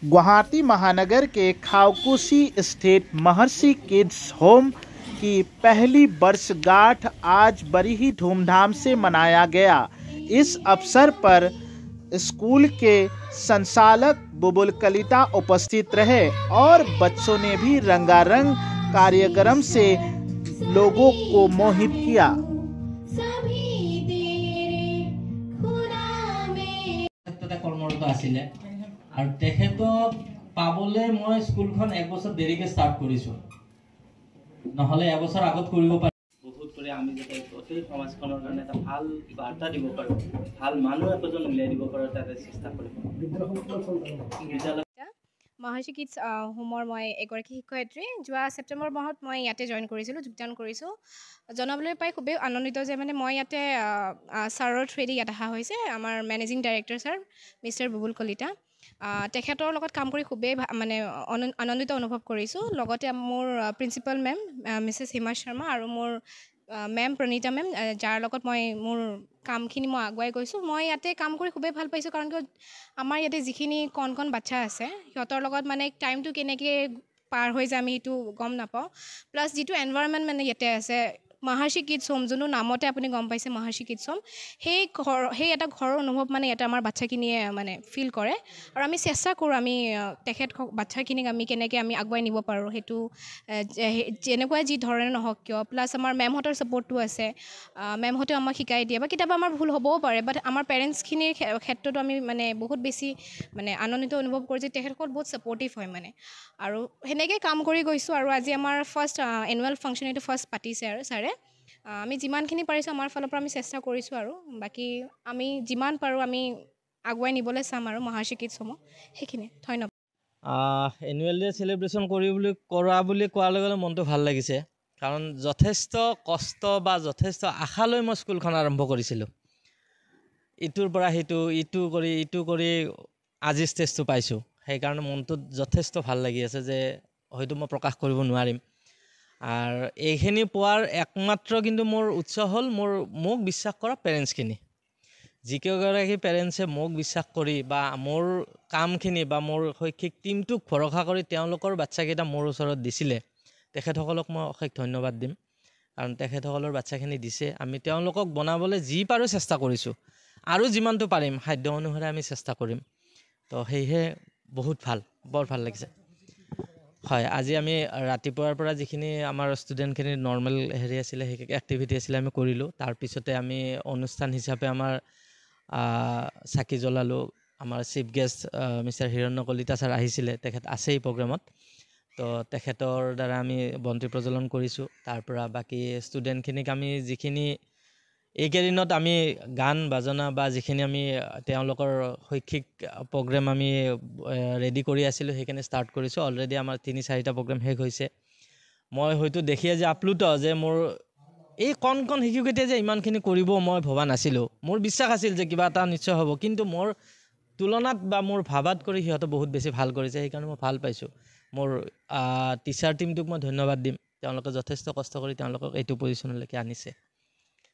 गुवाहाटी महानगर के खाउकुसी स्थित महर्षि kids home की पहली वर्षगांठ आज बड़ी ही धूमधाम से मनाया गया। इस अवसर पर स्कूल के संचालक बुबुल कलिता उपस्थित रहे और बच्चों ने भी रंगारंग कार्यक्रम से लोगों को मोहित किया। और तेखेतक पाबले मैं स्कूलखन एक बছर देरीके स्टार्ट करिছো নহলে এক বছর আগত কৰিব পাৰি বহুত কৰি আমি যেতে গোটেই সমাজখনৰ কাৰণে এটা ভাল বাৰ্তা দিব পাৰো ভাল মানুহ এজন উলিয়াই দিব পাৰো তাতে চেষ্টা কৰিম महर्षि किड्स होমৰ মই এগৰাকী শিক্ষয়িত্ৰী যোৱা ছেপ্টেম্বৰ মাহত মই ইয়াতে জয়েন কৰিছিলোঁ যোগদান কৰিছোঁ জনাবলৈ পাই খুবেই আনন্দিত যে মানে মই ইয়াতে ছাৰৰ থ্ৰুৱেদি ইয়াত অহা হৈছে আমাৰ managing director sir mister Bubul Kalita তেখেতৰ লগত কাম কৰি খুবেই মানে আনন্দিত অনুভৱ কৰিছোঁ লগতে মোৰ principal ma'am Mrs Hima Sharma আৰু মোৰ মেম প্ৰণীতা মেম যাৰ লগত মই মোৰ কামখিনি মই আগুৱাই গৈছোঁ মই ইয়াতে কাম কৰি খুবেই ভাল পাইছোঁ কাৰণ কিয় আমাৰ ইয়াতে যিখিনি কণ বাচ্চা আছে সিহঁতৰ লগত মানে টাইমটো কেনেকৈ পাৰ হৈ যায় আমি এইটো গম নাপাওঁ প্লাছ যিটো এনভাইৰনমেণ্ট মানে ইয়াতে আছে महर्षि किड्स होम जो नामते अपनी गम पाइसे महर्षि किड्स होम সেই এটা ঘৰৰ অনুভৱ মানে ইয়াতে আমাৰ বাচ্চাখিনিয়ে মানে ফিল কৰে আৰু আমি চেষ্টা কৰোঁ আমি তেখেত বাচ্চাখিনিক আমি কেনেকৈ আমি আগুৱাই নিব পাৰোঁ সেইটো যেনেকুৱা যি ধৰণে নহওক কিয় প্লাছ আমাৰ মেমহঁতৰ ছাপৰ্টটো আছে মেমহঁতেও আমাক শিকাই দিয়ে বা কেতিয়াবা আমাৰ ভুল হ'বও পাৰে বাট আমাৰ পেৰেণ্টছখিনিৰ ক্ষেত্ৰতো আমি মানে বহুত বেছি মানে আনন্দিত অনুভৱ কৰোঁ যে তেখেতসকল বহুত ছাপৰ্টিভ হয় মানে আৰু সেনেকৈ কাম কৰি গৈছোঁ আৰু আজি আমাৰ ফাৰ্ষ্ট এনুৱেল ফাংচন এইটো ফাৰ্ষ্ট পাতিছে আৰু ছাৰে আমি যিমানখিনি পাৰিছোঁ আমাৰ ফালৰ পৰা আমি চেষ্টা কৰিছোঁ আৰু বাকী আমি যিমান পাৰোঁ আমি আগুৱাই নিবলৈ চাম আৰু महर्षि किड्स होमক সেইখিনি ধন্যবাদ এনুৱেল ডে চেলিব্ৰেশ্যন কৰা বুলি কোৱাৰ লগে লগে মনটো ভাল লাগিছে কাৰণ যথেষ্ট কষ্ট বা যথেষ্ট আশা লৈ মই স্কুলখন আৰম্ভ কৰিছিলোঁ ইটোৰ পৰা ইটো কৰি আজি ষ্টেজটো পাইছোঁ সেইকাৰণে মনটোত যথেষ্ট ভাল লাগি আছে যে হয়তো মই প্ৰকাশ কৰিব নোৱাৰিম আৰ এইখিনি পোৱাৰ একমাত্ৰ কিন্তু মোৰ উৎস হ'ল মোক বিশ্বাস কৰা পেৰেণ্টছখিনি যিকেইগৰাকী পেৰেণ্টছে মোক বিশ্বাস কৰি বা মোৰ কামখিনি বা মোৰ শৈক্ষিক টিমটোক ভৰসা কৰি তেওঁলোকৰ বাচ্চাকেইটা মোৰ ওচৰত দিছিলে তেখেতসকলক মই অশেষ ধন্যবাদ দিম কাৰণ তেখেতসকলৰ বাচ্চাখিনি দিছে আমি তেওঁলোকক বনাবলৈ যি পাৰোঁ চেষ্টা কৰিছোঁ আৰু যিমানটো পাৰিম সাধ্য অনুসাৰে আমি চেষ্টা কৰিম তো সেয়েহে বহুত বৰ ভাল লাগিছে হয় আজি আমি ৰাতিপুৱাৰ পৰা যিখিনি আমাৰ ষ্টুডেণ্টখিনি নৰ্মেল হেৰি আছিলে সেই এক্টিভিটি আছিলে আমি কৰিলোঁ তাৰপিছতে আমি অনুষ্ঠান হিচাপে আমাৰ চাকি জ্বলালোঁ আমাৰ chief guest mister Hiranya Kalita sir আহিছিলে তেখেত আছেই প্ৰগ্ৰেমত তো তেখেতৰ দ্বাৰা আমি বন্তি প্ৰজ্বলন কৰিছোঁ তাৰপৰা বাকী ষ্টুডেণ্টখিনিক আমি যিখিনি এইকেইদিনত আমি গান বাজনা বা যিখিনি আমি তেওঁলোকৰ শৈক্ষিক প্ৰগ্ৰেম আমি ৰেডি কৰি আছিলোঁ সেইখিনি ষ্টাৰ্ট কৰিছোঁ অলৰেডি আমাৰ 3-4টা প্ৰগ্ৰেম শেষ হৈছে মই হয়তো দেখি আজি আপ্লুত যে মোৰ এই কণ শিশুকেইটাই যে ইমানখিনি কৰিব মই ভবা নাছিলোঁ মোৰ বিশ্বাস আছিল যে কিবা এটা নিশ্চয় হ'ব কিন্তু মোৰ তুলনাত বা মোৰ ভাবাত কৰি সিহঁতে বহুত বেছি ভাল কৰিছে সেইকাৰণে মই ভাল পাইছোঁ মোৰ টিচাৰ টিমটোক মই ধন্যবাদ দিম তেওঁলোকে যথেষ্ট কষ্ট কৰি তেওঁলোকক এইটো পজিশ্যনলৈকে আনিছে